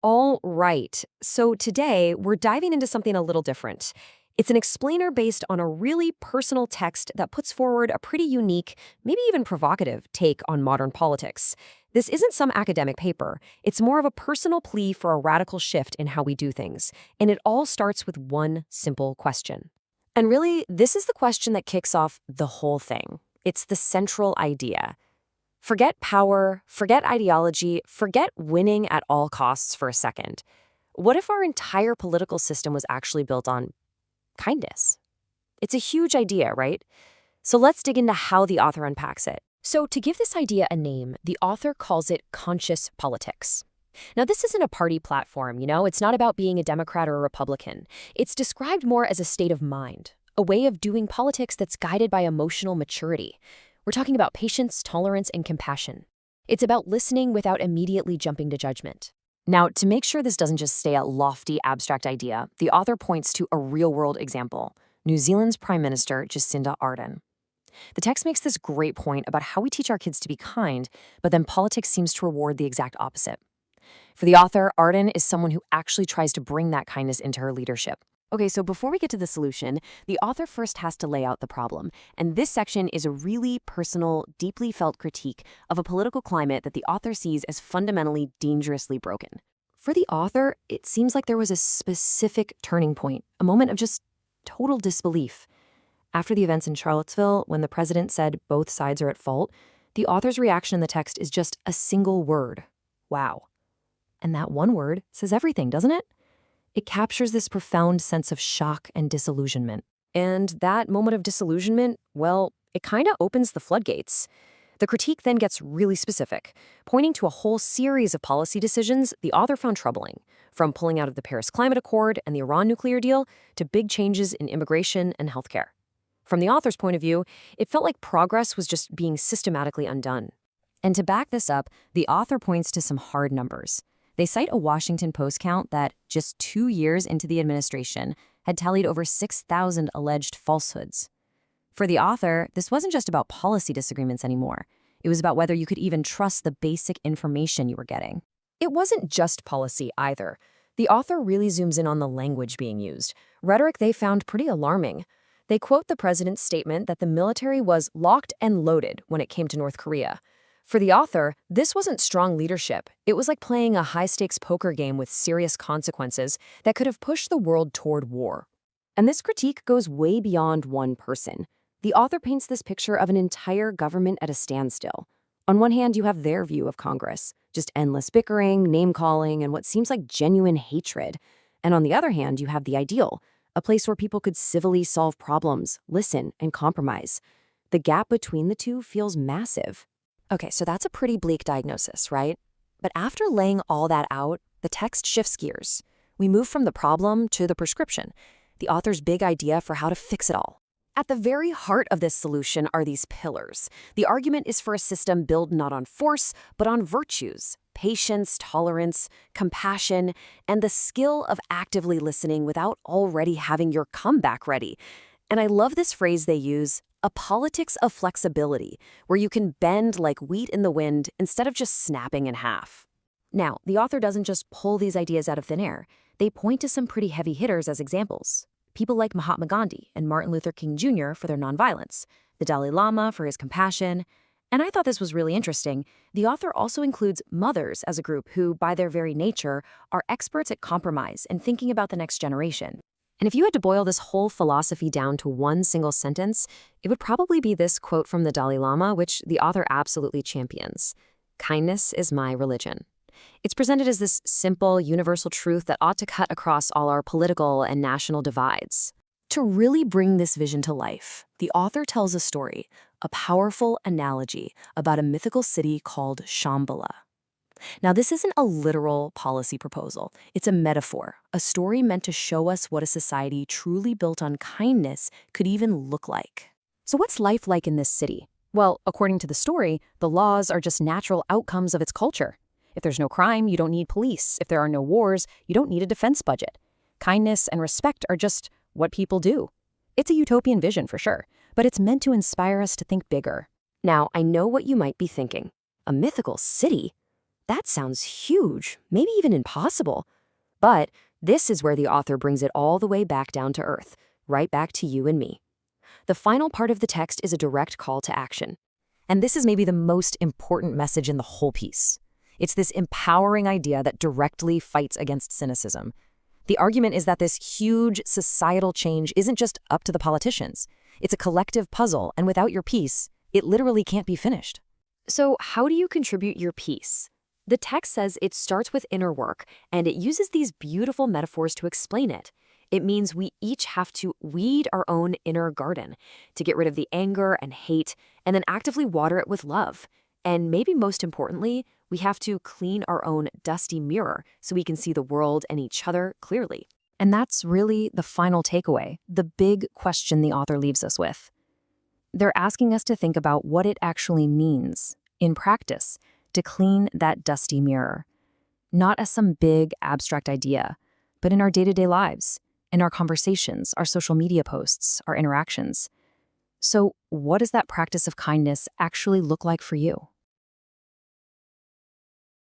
All right, so today we're diving into something a little different. It's an explainer based on a really personal text that puts forward a pretty unique, maybe even provocative, take on modern politics. This isn't some academic paper. It's more of a personal plea for a radical shift in how we do things. And it all starts with one simple question. And really, this is the question that kicks off the whole thing. It's the central idea. Forget power, forget ideology, forget winning at all costs for a second. What if our entire political system was actually built on kindness? It's a huge idea, right? So let's dig into how the author unpacks it. So, to give this idea a name, the author calls it conscious politics. Now, this isn't a party platform, it's not about being a Democrat or a Republican. It's described more as a state of mind, a way of doing politics that's guided by emotional maturity. We're talking about patience, tolerance, and compassion. It's about listening without immediately jumping to judgment. Now, to make sure this doesn't just stay a lofty, abstract idea, the author points to a real-world example, New Zealand's Prime Minister Jacinda Ardern. The text makes this great point about how we teach our kids to be kind, but then politics seems to reward the exact opposite. For the author, Ardern is someone who actually tries to bring that kindness into her leadership. Okay, so before we get to the solution, the author first has to lay out the problem. And this section is a really personal, deeply felt critique of a political climate that the author sees as fundamentally dangerously broken. For the author, it seems like there was a specific turning point, a moment of just total disbelief. After the events in Charlottesville, when the president said both sides are at fault, the author's reaction in the text is just a single word: wow. And that one word says everything, doesn't it? It captures this profound sense of shock and disillusionment. And that moment of disillusionment, well, it kind of opens the floodgates. The critique then gets really specific, pointing to a whole series of policy decisions the author found troubling, from pulling out of the Paris Climate Accord and the Iran nuclear deal to big changes in immigration and healthcare. From the author's point of view, it felt like progress was just being systematically undone. And to back this up, the author points to some hard numbers. They cite a Washington Post count that, just 2 years into the administration, had tallied over 6,000 alleged falsehoods. For the author, this wasn't just about policy disagreements anymore. It was about whether you could even trust the basic information you were getting. It wasn't just policy either. The author really zooms in on the language being used, rhetoric they found pretty alarming. They quote the president's statement that the military was locked and loaded when it came to North Korea. For the author, this wasn't strong leadership. It was like playing a high-stakes poker game with serious consequences that could have pushed the world toward war. And this critique goes way beyond one person. The author paints this picture of an entire government at a standstill. On one hand, you have their view of Congress, just endless bickering, name-calling, and what seems like genuine hatred. And on the other hand, you have the ideal, a place where people could civilly solve problems, listen, and compromise. The gap between the two feels massive. Okay, so that's a pretty bleak diagnosis, right? But after laying all that out, the text shifts gears. We move from the problem to the prescription, the author's big idea for how to fix it all. At the very heart of this solution are these pillars. The argument is for a system built not on force, but on virtues: patience, tolerance, compassion, and the skill of actively listening without already having your comeback ready. And I love this phrase they use: a politics of flexibility, where you can bend like wheat in the wind instead of just snapping in half. Now, the author doesn't just pull these ideas out of thin air. They point to some pretty heavy hitters as examples. People like Mahatma Gandhi and Martin Luther King Jr. for their nonviolence, the Dalai Lama for his compassion. And I thought this was really interesting. The author also includes mothers as a group who, by their very nature, are experts at compromise and thinking about the next generation. And if you had to boil this whole philosophy down to one single sentence, it would probably be this quote from the Dalai Lama, which the author absolutely champions: "Kindness is my religion." It's presented as this simple, universal truth that ought to cut across all our political and national divides. To really bring this vision to life, the author tells a story, a powerful analogy about a mythical city called Shambhala. Now, this isn't a literal policy proposal. It's a metaphor, a story meant to show us what a society truly built on kindness could even look like. So what's life like in this city? Well, according to the story, the laws are just natural outcomes of its culture. If there's no crime, you don't need police. If there are no wars, you don't need a defense budget. Kindness and respect are just what people do. It's a utopian vision for sure, but it's meant to inspire us to think bigger. Now, I know what you might be thinking. A mythical city? That sounds huge, maybe even impossible. But this is where the author brings it all the way back down to earth, right back to you and me. The final part of the text is a direct call to action. And this is maybe the most important message in the whole piece. It's this empowering idea that directly fights against cynicism. The argument is that this huge societal change isn't just up to the politicians. It's a collective puzzle, and without your piece, it literally can't be finished. So how do you contribute your piece? The text says it starts with inner work, and it uses these beautiful metaphors to explain it. It means we each have to weed our own inner garden, to get rid of the anger and hate, and then actively water it with love. And maybe most importantly, we have to clean our own dusty mirror so we can see the world and each other clearly. And that's really the final takeaway, the big question the author leaves us with. They're asking us to think about what it actually means, in practice, to clean that dusty mirror. Not as some big, abstract idea, but in our day-to-day lives, in our conversations, our social media posts, our interactions. So what does that practice of kindness actually look like for you?